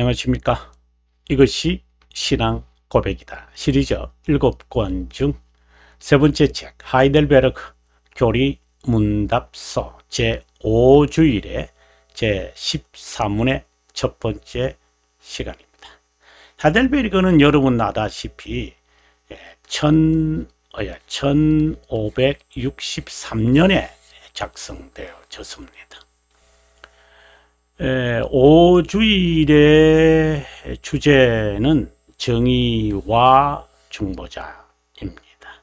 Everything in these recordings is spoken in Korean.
안녕하십니까. 이것이 신앙 고백이다 시리즈 7권 중 세 번째 책 하이델베르크 교리 문답서 제5주일의 제13문의 첫 번째 시간입니다. 하이델베르크는 여러분 아다시피 1563년에 작성되어졌습니다. 5주일의 주제는 정의와 중보자입니다.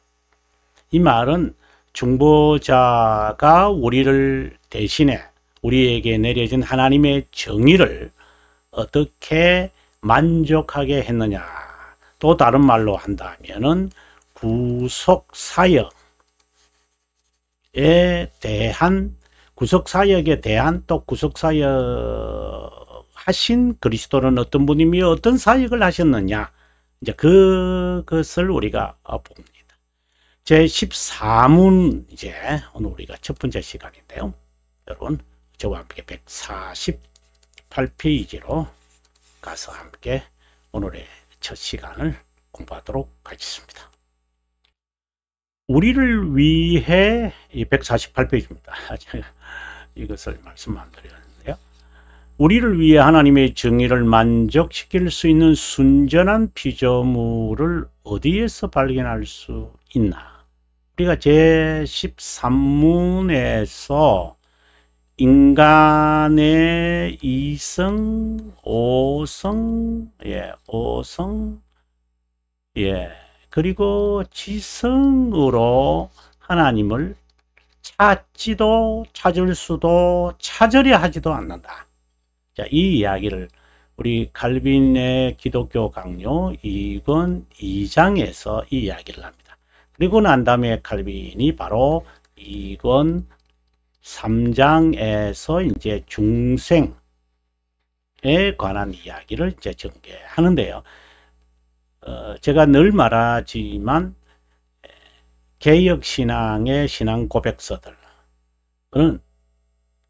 이 말은 중보자가 우리를 대신해 우리에게 내려진 하나님의 정의를 어떻게 만족하게 했느냐, 또 다른 말로 한다면은 구속사역에 대한 또 구속사역 하신 그리스도는 어떤 분이며 어떤 사역을 하셨느냐, 이제 그것을 우리가 봅니다. 제14문 이제 오늘 우리가 첫 번째 시간인데요. 여러분 저와 함께 148페이지로 가서 함께 오늘의 첫 시간을 공부하도록 하겠습니다. 우리를 위해 이 148페이지입니다. 이것을 말씀 안 드렸는데요. 우리를 위해 하나님의 정의를 만족시킬 수 있는 순전한 피조물을 어디에서 발견할 수 있나? 우리가 제13문에서 인간의 이성, 오성, 그리고 지성으로 하나님을 찾지도 찾을 수도 찾으려 하지도 않는다. 자, 이 이야기를 우리 칼빈의 기독교 강요 2권 2장에서 이 이야기를 합니다. 그리고 난 다음에 칼빈이 바로 2권 3장에서 이제 중생에 관한 이야기를 이제 전개하는데요. 제가 늘 말하지만 개혁신앙의 신앙 고백서들은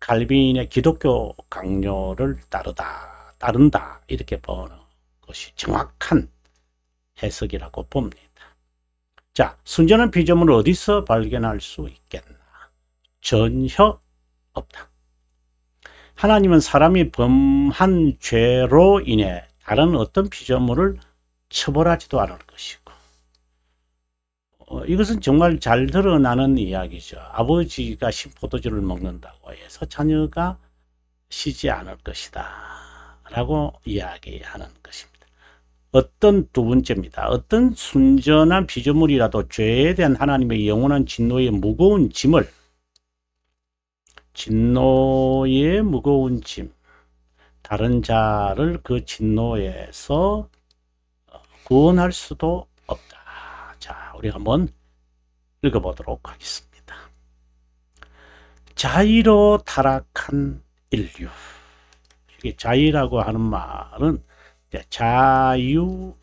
칼빈의 기독교 강요를 따른다 이렇게 보는 것이 정확한 해석이라고 봅니다. 자, 순전한 피조물을 어디서 발견할 수 있겠나? 전혀 없다. 하나님은 사람이 범한 죄로 인해 다른 어떤 피조물을 처벌하지도 않을 것이고, 이것은 정말 잘 드러나는 이야기죠. 아버지가 신포도주를 먹는다고 해서 자녀가 쉬지 않을 것이다 라고 이야기하는 것입니다. 어떤 두 번째입니다. 어떤 순전한 피조물이라도 죄에 대한 하나님의 영원한 진노의 무거운 짐, 다른 자를 그 진노에서 구원할 수도 없다. 자, 우리 한번 읽어보도록 하겠습니다. 자의로 타락한 인류. 이게 자의라고 하는 말은 자유의지.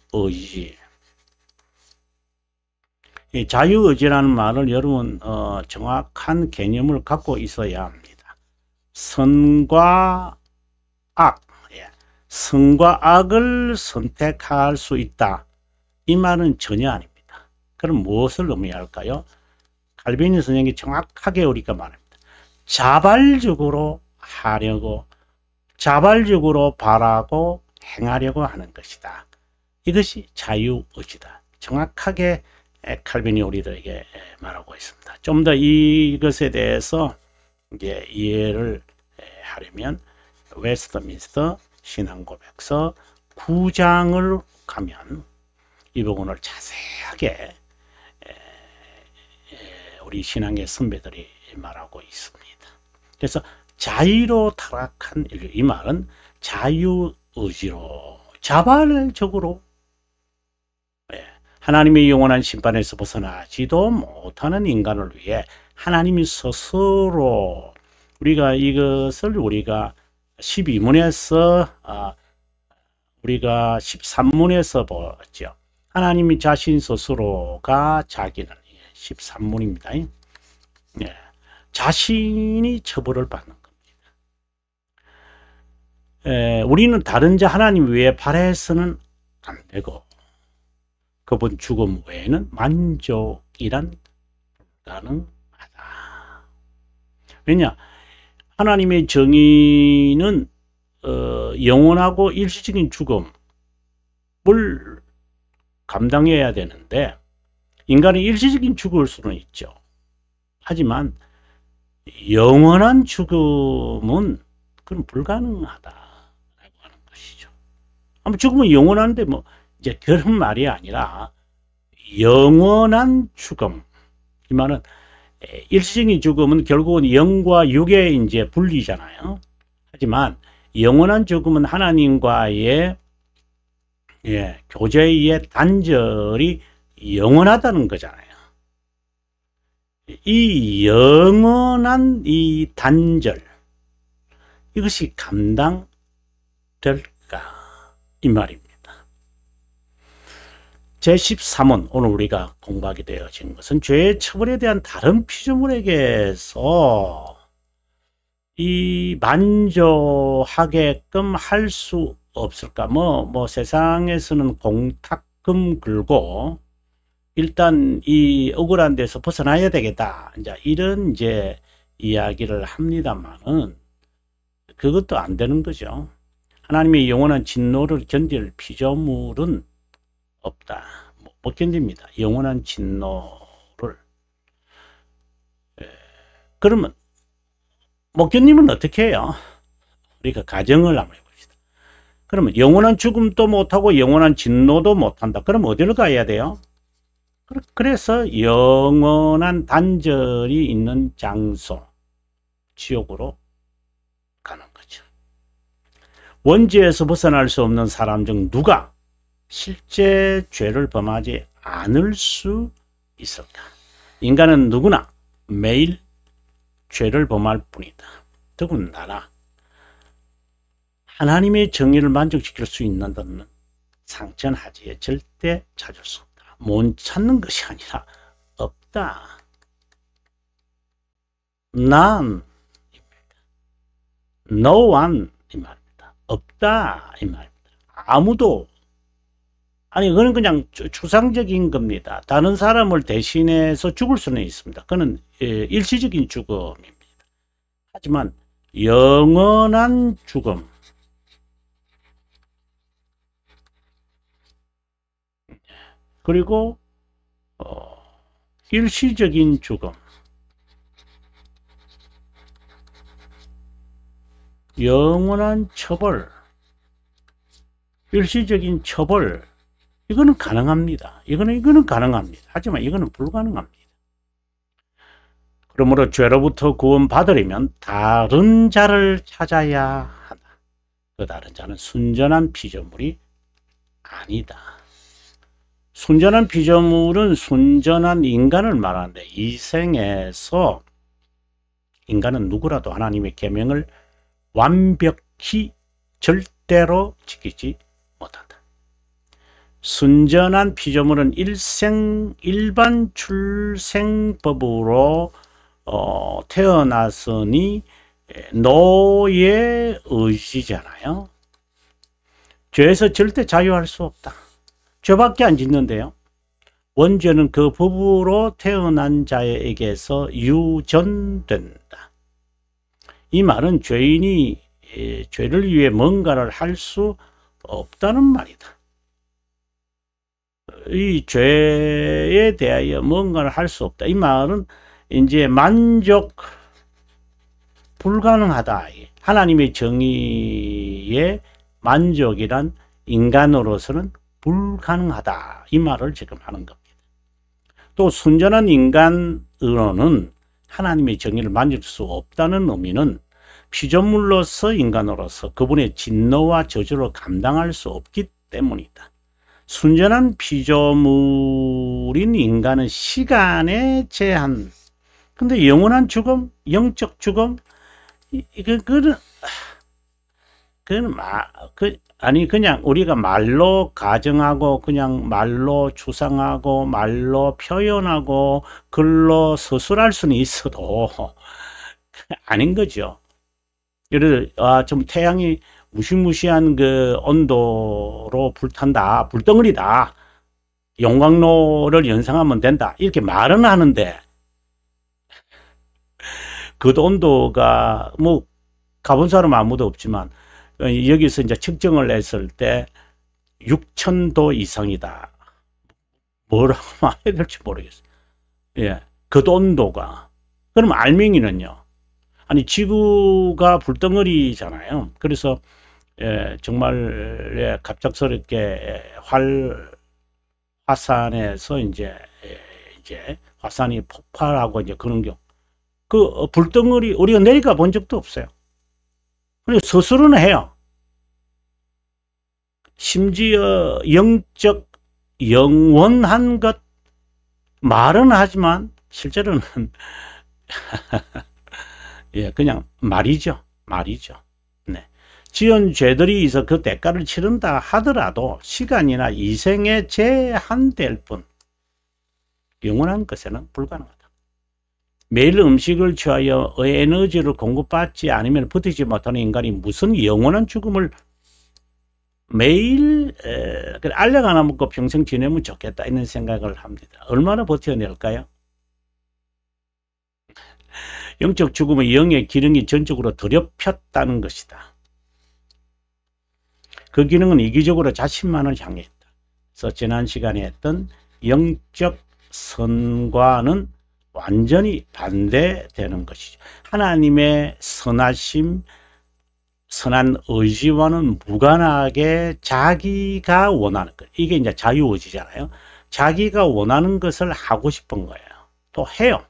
이 자유의지라는 말을 여러분 정확한 개념을 갖고 있어야 합니다. 선과 악, 선과 악을 선택할 수 있다. 이 말은 전혀 아닙니다. 그럼 무엇을 의미할까요? 칼빈 선생이 정확하게 우리가 말합니다. 자발적으로 하려고, 자발적으로 바라고 행하려고 하는 것이다. 이것이 자유의지다. 정확하게 칼빈이 우리들에게 말하고 있습니다. 좀 더 이것에 대해서 이제 이해를 하려면 웨스트민스터 신앙고백서 9장을 가면 이 부분을 자세하게 우리 신앙의 선배들이 말하고 있습니다. 그래서 자의로 타락한 인류, 이 말은 자유의지로 자발적으로 하나님의 영원한 심판에서 벗어나지도 못하는 인간을 위해 하나님이 스스로, 우리가 이것을 우리가 12문에서 우리가 13문에서 보죠. 하나님이 자신 스스로가 자기는 13문입니다. 자신이 처벌을 받는 겁니다. 우리는 다른 자 하나님 외에 바라서는 안 되고 그분 죽음 외에는 만족이란 불가능하다. 왜냐? 하나님의 정의는 영원하고 일시적인 죽음을 감당해야 되는데 인간은 일시적인 죽을 수는 있죠. 하지만 영원한 죽음은 그건 불가능하다라고 하는 것이죠. 아마 죽음은 영원한데 뭐 이제 그런 말이 아니라 영원한 죽음. 이 말은 일시적인 죽음은 결국은 영과 육의 이제 분리잖아요. 하지만 영원한 죽음은 하나님과의 교제의 단절이 영원하다는 거잖아요. 이 영원한 이 단절, 이것이 감당될까? 이 말입니다. 제13원, 오늘 우리가 공부하게 되어진 것은 죄의 처벌에 대한 다른 피조물에게서 이 만족하게끔 할 수 없을까? 뭐 세상에서는 공탁금 걸고 일단 이 억울한 데서 벗어나야 되겠다. 이제 이런 이제 이야기를 합니다만은 그것도 안 되는 거죠. 하나님의 영원한 진노를 견딜 피조물은 없다. 못 견딥니다. 영원한 진노를. 그러면 못 견디면 어떻게 해요? 우리가 가정을 한번 해봅시다. 그러면 영원한 죽음도 못하고 영원한 진노도 못한다. 그럼 어디를 가야 돼요? 그래서 영원한 단절이 있는 장소, 지옥으로 가는 거죠. 원죄에서 벗어날 수 없는 사람 중 누가 실제 죄를 범하지 않을 수 있을까? 인간은 누구나 매일 죄를 범할 뿐이다. 더군다나 하나님의 정의를 만족시킬 수 있는 데는 상천하지에 절대 찾을 수 없다. 못 찾는 것이 아니라 없다. None. No one. 이 말입니다. 없다. 이 말입니다. 아무도. 아니, 그건 그냥 추상적인 겁니다. 다른 사람을 대신해서 죽을 수는 있습니다. 그는 일시적인 죽음입니다. 하지만 영원한 죽음, 그리고 일시적인 죽음, 영원한 처벌, 일시적인 처벌, 이거는 가능합니다. 이거는 가능합니다. 하지만 이거는 불가능합니다. 그러므로 죄로부터 구원받으려면 다른 자를 찾아야 한다. 그 다른 자는 순전한 피조물이 아니다. 순전한 피조물은 순전한 인간을 말하는데 이 생에서 인간은 누구라도 하나님의 계명을 완벽히 절대로 지키지 못한다. 순전한 피조물은 일반 출생법으로 태어났으니 노예 의지잖아요. 죄에서 절대 자유할 수 없다. 죄밖에 안 짓는데요. 원죄는 그 법으로 태어난 자에게서 유전된다. 이 말은 죄인이 죄를 위해 뭔가를 할 수 없다는 말이다. 이 죄에 대하여 뭔가를 할 수 없다. 이 말은 이제 만족 불가능하다. 하나님의 정의의 만족이란 인간으로서는 불가능하다. 이 말을 지금 하는 겁니다. 또 순전한 인간으로는 하나님의 정의를 만질 수 없다는 의미는 피조물로서 인간으로서 그분의 진노와 저주를 감당할 수 없기 때문이다. 순전한 피조물인 인간은 시간의 제한, 근데 영원한 죽음, 영적 죽음, 아니, 그냥 우리가 말로 가정하고, 그냥 말로 추상하고, 말로 표현하고, 글로 서술할 수는 있어도, 아닌 거죠. 예를 들어, 좀 태양이 무시무시한 그 온도로 불탄다, 불덩어리다, 용광로를 연상하면 된다, 이렇게 말은 하는데, 그 온도가 뭐 가본 사람 아무도 없지만 여기서 이제 측정을 했을 때 6,000도 이상이다. 뭐라고 말해야 될지 모르겠어요. 예, 그 온도가. 그럼 알맹이는요? 아니, 지구가 불덩어리잖아요. 그래서 정말 갑작스럽게 화산에서 이제 화산이 폭발하고 이제 그런 경우, 그 불덩어리 우리가 내려가 본 적도 없어요. 그리고 스스로는 해요. 심지어 영적 영원한 것 말은 하지만 실제로는 예, 그냥 말이죠. 네. 지은 죄들이 있어 그 대가를 치른다 하더라도 시간이나 이생에 제한될 뿐 영원한 것에는 불가능하다. 매일 음식을 취하여 에너지를 공급받지 않으면 버티지 못하는 인간이 무슨 영원한 죽음을 매일 알약 하나 먹고 평생 지내면 좋겠다 이런 생각을 합니다. 얼마나 버텨낼까요? 영적 죽음의 영의 기능이 전적으로 더럽혔다는 것이다. 그 기능은 이기적으로 자신만을 향해 있다. 그래서 지난 시간에 했던 영적 선과는 완전히 반대되는 것이죠. 하나님의 선하심, 선한 의지와는 무관하게 자기가 원하는 것. 이게 이제 자유의지잖아요. 자기가 원하는 것을 하고 싶은 거예요. 또 해요.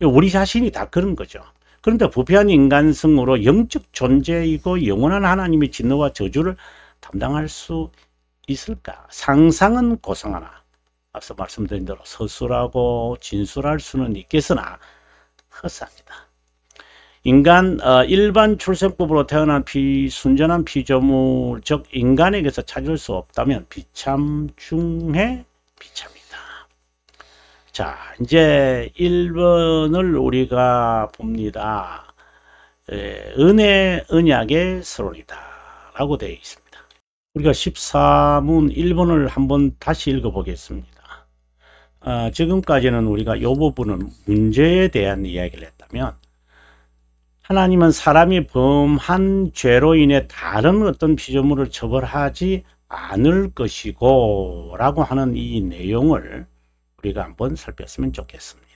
우리 자신이 다 그런 거죠. 그런데 부패한 인간성으로 영적 존재이고 영원한 하나님의 진노와 저주를 담당할 수 있을까? 상상은 고상하나 앞서 말씀드린 대로 서술하고 진술할 수는 있겠으나 허사합니다. 인간 일반 출생법으로 태어난 순전한 피조물 즉 인간에게서 찾을 수 없다면 비참 중에 비참이다. 자, 이제 1번을 우리가 봅니다. 은혜 언약의 서론이다 라고 되어 있습니다. 우리가 14문 1번을 한번 다시 읽어보겠습니다. 지금까지는 우리가 이 부분은 문제에 대한 이야기를 했다면, 하나님은 사람이 범한 죄로 인해 다른 어떤 피조물을 처벌하지 않을 것이고 라고 하는 이 내용을 우리가 한번 살폈으면 좋겠습니다.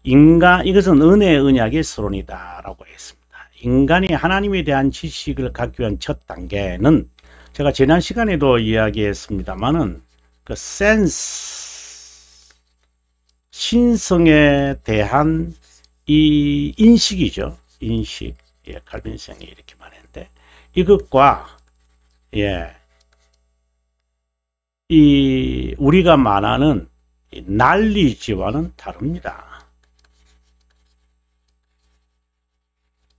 이것은 은혜의 언약의 서론이다 라고 했습니다. 인간이 하나님에 대한 지식을 갖기 위한 첫 단계는 제가 지난 시간에도 이야기했습니다만은 그 센스, 신성에 대한 이 인식이죠. 인식. 예, 칼빈생이 이렇게 말했는데, 이것과, 예, 우리가 말하는 난리지와는 다릅니다.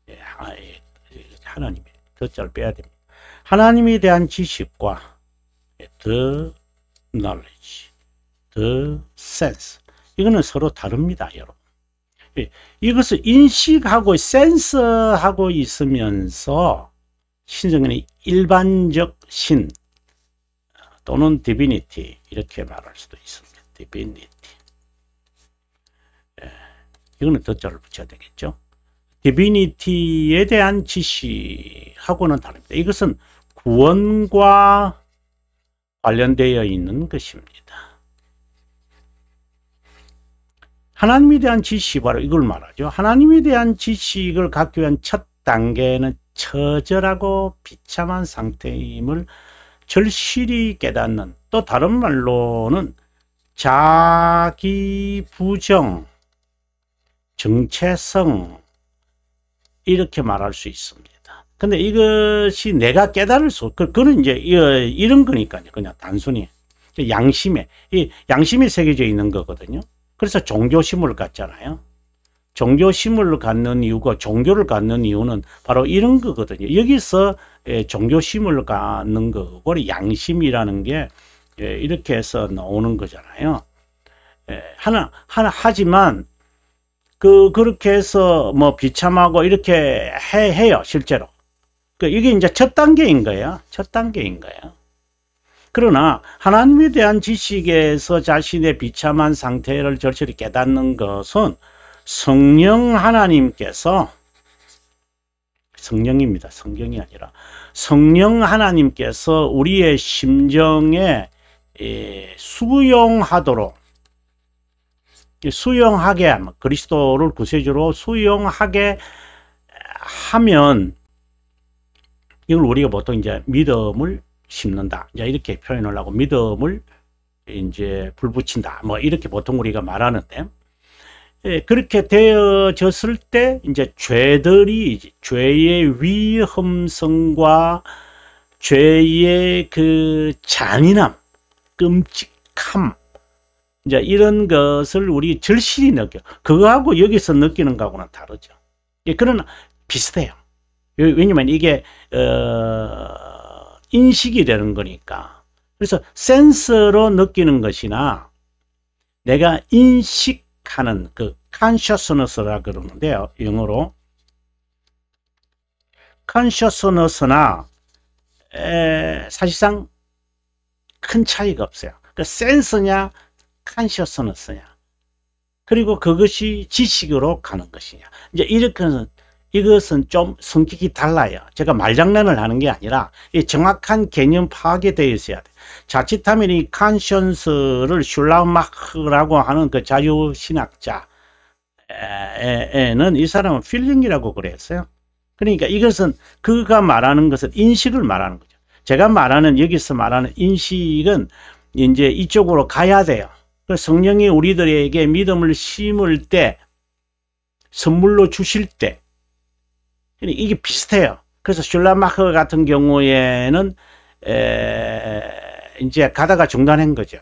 예, 하나님의 덧자를 빼야 됩니다. 하나님에 대한 지식과 the knowledge, the sense, 이거는 서로 다릅니다, 여러분. 이것을 인식하고 센스하고 있으면서 신성은 일반적 신 또는 디비니티 이렇게 말할 수도 있습니다. 디비니티. 예, 이거는 덧자를 붙여야 되겠죠. 디비니티에 대한 지식하고는 다릅니다. 이것은 구원과 관련되어 있는 것입니다. 하나님에 대한 지식, 바로 이걸 말하죠. 하나님에 대한 지식을 갖기 위한 첫 단계는 처절하고 비참한 상태임을 절실히 깨닫는, 또 다른 말로는 자기 부정, 정체성, 이렇게 말할 수 있습니다. 근데 이것이 내가 깨달을 수, 그건 이제 이런 거니까요. 그냥 단순히 양심이 새겨져 있는 거거든요. 그래서 종교심을 갖잖아요. 종교심을 갖는 이유가, 종교를 갖는 이유는 바로 이런 거거든요. 여기서 종교심을 갖는 거고, 양심이라는 게 이렇게 해서 나오는 거잖아요. 하지만 그렇게 해서 뭐 비참하고 이렇게 해요, 실제로. 이게 이제 첫 단계인 거예요. 첫 단계인 거예요. 그러나 하나님에 대한 지식에서 자신의 비참한 상태를 절실히 깨닫는 것은 성령 하나님께서, 성령입니다. 성경이 아니라 성령 하나님께서 우리의 심정에 수용하도록, 수용하게, 그리스도를 구세주로 수용하게 하면, 이걸 우리가 보통 이제 믿음을 심는다, 이제 이렇게 표현을 하고, 믿음을 이제 불붙인다, 뭐 이렇게 보통 우리가 말하는데, 그렇게 되어졌을 때 이제 죄들이, 죄의 위험성과 죄의 그 잔인함, 끔찍함, 이제 이런 것을 우리 절실히 느껴. 그거하고 여기서 느끼는 거하고는 다르죠. 그러나 비슷해요. 왜냐면 이게 인식이 되는 거니까. 그래서 센서로 느끼는 것이나 내가 인식하는 그 consciousness라 그러는데요, 영어로. consciousness나 사실상 큰 차이가 없어요. 그 센서냐 consciousness냐, 그리고 그것이 지식으로 가는 것이냐, 이제 이렇게는, 이것은 좀 성격이 달라요. 제가 말장난을 하는 게 아니라 이 정확한 개념 파악에 되어 있어야 돼. 자칫하면 이 칸션스를 슐라우마흐라고 하는 그 자유신학자는, 이 사람은 필링이라고 그랬어요. 그러니까 이것은, 그가 말하는 것은 인식을 말하는 거죠. 제가 말하는, 여기서 말하는 인식은 이제 이쪽으로 가야 돼요. 성령이 우리들에게 믿음을 심을 때, 선물로 주실 때, 이게 비슷해요. 그래서 슐라마커 같은 경우에는 이제 가다가 중단한 거죠.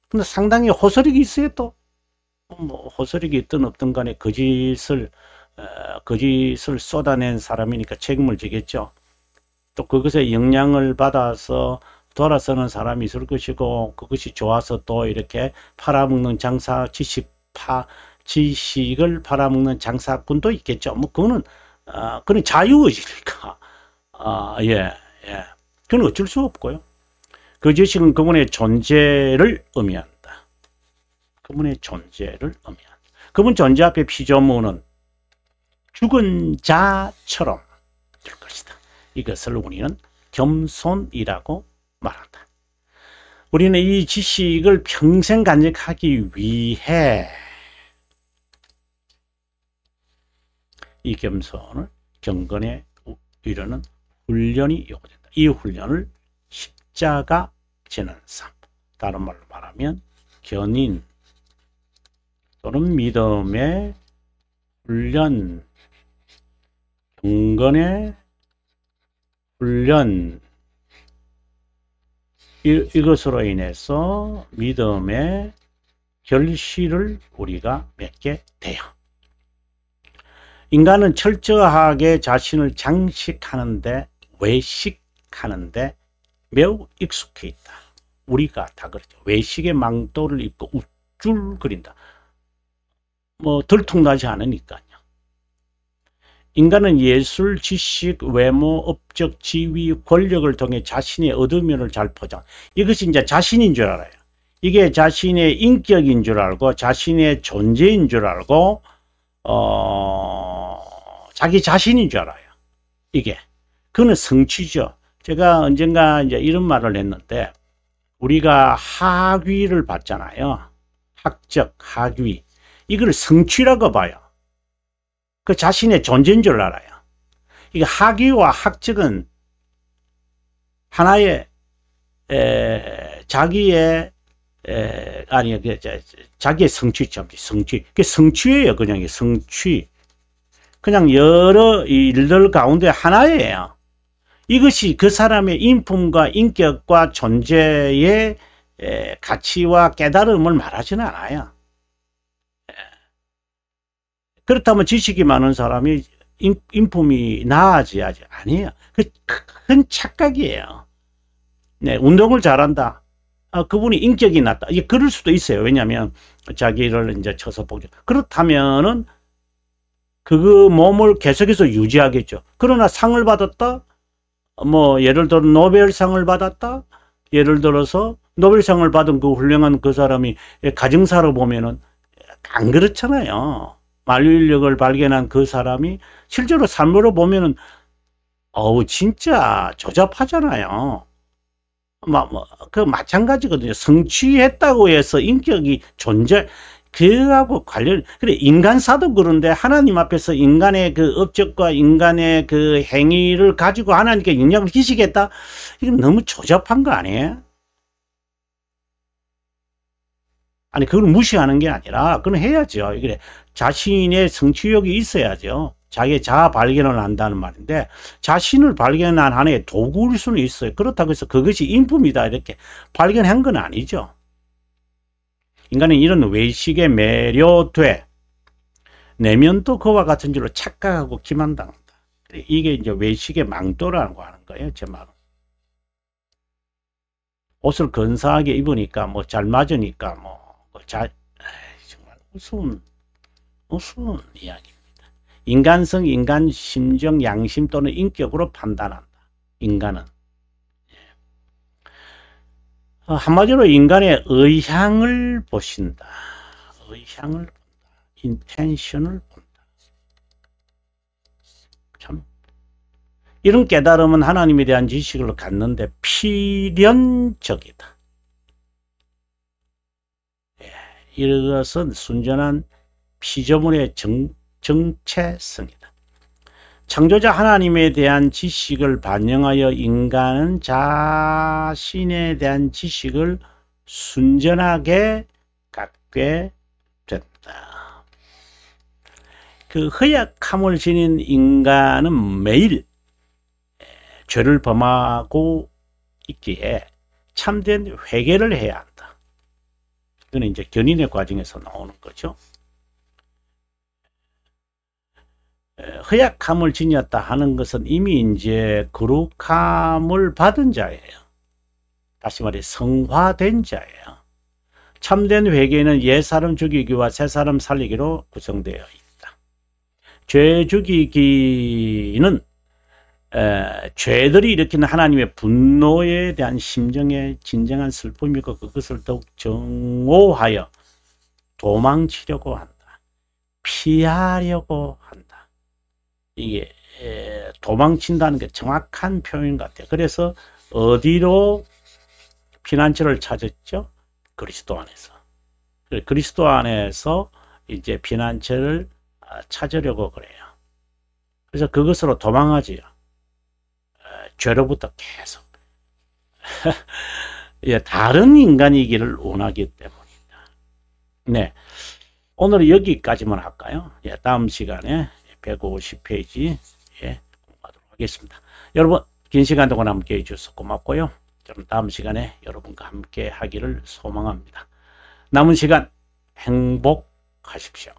근데 상당히 호소력이 있어요. 또 뭐 호소력이 있든 없든 간에 거짓을 쏟아낸 사람이니까 책임을 지겠죠. 또 그것에 영향을 받아서 돌아서는 사람이 있을 것이고, 그것이 좋아서 또 이렇게 팔아먹는 장사, 지식을 팔아먹는 장사꾼도 있겠죠. 뭐 그거는 그건 자유의지니까. 그건 어쩔 수 없고요. 그 지식은 그분의 존재를 의미한다. 그분의 존재를 의미한다. 그분 존재 앞에 피조물은 죽은 자처럼 될 것이다. 이것을 우리는 겸손이라고 말한다. 우리는 이 지식을 평생 간직하기 위해 이 겸손을, 경건에 이르는 훈련이 요구된다. 이 훈련을 십자가 지는 삶, 다른 말로 말하면 견인 또는 믿음의 훈련, 경건의 훈련, 이것으로 인해서 믿음의 결실을 우리가 맺게 돼요. 인간은 철저하게 자신을 장식하는데, 외식하는데 매우 익숙해 있다. 우리가 다 그렇죠. 외식의 망토를 입고 우쭐거린다. 뭐 들통나지 않으니까요. 인간은 예술, 지식, 외모, 업적, 지위, 권력을 통해 자신의 어두면을 잘 포장. 이것이 이제 자신인 줄 알아요. 이게 자신의 인격인 줄 알고, 자신의 존재인 줄 알고, 자기 자신인 줄 알아요. 이게. 그거는 성취죠. 제가 언젠가 이제 이런 말을 했는데, 우리가 학위를 받잖아요. 학적, 학위. 이걸 성취라고 봐요. 그 자신의 존재인 줄 알아요. 이게 학위와 학적은 하나의 자기의 자기의 성취점, 성취. 그 성취예요. 그냥 성취. 그냥 여러 일들 가운데 하나예요. 이것이 그 사람의 인품과 인격과 존재의 가치와 깨달음을 말하지는 않아요. 그렇다면 지식이 많은 사람이 인품이 나아져야지. 아니에요. 그 큰 착각이에요. 네, 운동을 잘한다. 그분이 인격이 낮다. 이게 그럴 수도 있어요. 왜냐하면 자기를 이제 쳐서 보죠. 그렇다면은 그 몸을 계속해서 유지하겠죠. 그러나 상을 받았다? 뭐 예를 들어 노벨상을 받았다? 예를 들어서 노벨상을 받은 그 훌륭한 그 사람이 가정사로 보면은 안 그렇잖아요. 만유인력을 발견한 그 사람이 실제로 삶으로 보면은 진짜 조잡하잖아요. 그 마찬가지거든요. 성취했다고 해서 인격이 그하고 그래, 인간사도 그런데 하나님 앞에서 인간의 그 업적과 인간의 그 행위를 가지고 하나님께 영향을 끼치겠다? 이건 너무 조잡한 거 아니에요? 아니, 그걸 무시하는 게 아니라, 그건 해야죠. 그래, 자신의 성취욕이 있어야죠. 자기의 자아 발견을 한다는 말인데, 자신을 발견한 하나의 도구일 수는 있어요. 그렇다고 해서 그것이 인품이다, 이렇게 발견한 건 아니죠. 인간은 이런 외식에 매료돼, 내면도 그와 같은 줄로 착각하고 기만당한다. 이게 이제 외식의 망도라고 하는 거예요, 제 말은. 옷을 근사하게 입으니까, 뭐, 잘 맞으니까, 정말 우스운 이야기입니다. 인간성, 인간 심정, 양심 또는 인격으로 판단한다. 인간은. 한마디로 인간의 의향을 보신다. 의향을 본다. 인텐션을 본다. 참. 이런 깨달음은 하나님에 대한 지식을 갖는데 필연적이다. 이것은 순전한 피조물의 정체성이다. 창조자 하나님에 대한 지식을 반영하여 인간은 자신에 대한 지식을 순전하게 갖게 된다. 그 허약함을 지닌 인간은 매일 죄를 범하고 있기에 참된 회개를 해야 한다. 이거는 이제 견인의 과정에서 나오는 거죠. 허약함을 지녔다 하는 것은 이미 이제 거룩함을 받은 자예요. 다시 말해 성화된 자예요. 참된 회개는 옛사람 죽이기와 새사람 살리기로 구성되어 있다. 죄 죽이기는 죄들이 일으키는 하나님의 분노에 대한 심정의 진정한 슬픔이고 그것을 더욱 정오하여 도망치려고 한다. 피하려고 한다. 이게 도망친다는 게 정확한 표현 같아요. 그래서 어디로 피난처를 찾았죠? 그리스도 안에서. 그리스도 안에서 이제 피난처를 찾으려고 그래요. 그래서 그것으로 도망하지요. 죄로부터 계속 다른 인간이기를 원하기 때문이다. 네, 오늘은 여기까지만 할까요? 다음 시간에 150페이지 공부하도록 하겠습니다. 여러분 긴 시간 동안 함께 해주셔서 고맙고요. 저는 다음 시간에 여러분과 함께 하기를 소망합니다. 남은 시간 행복하십시오.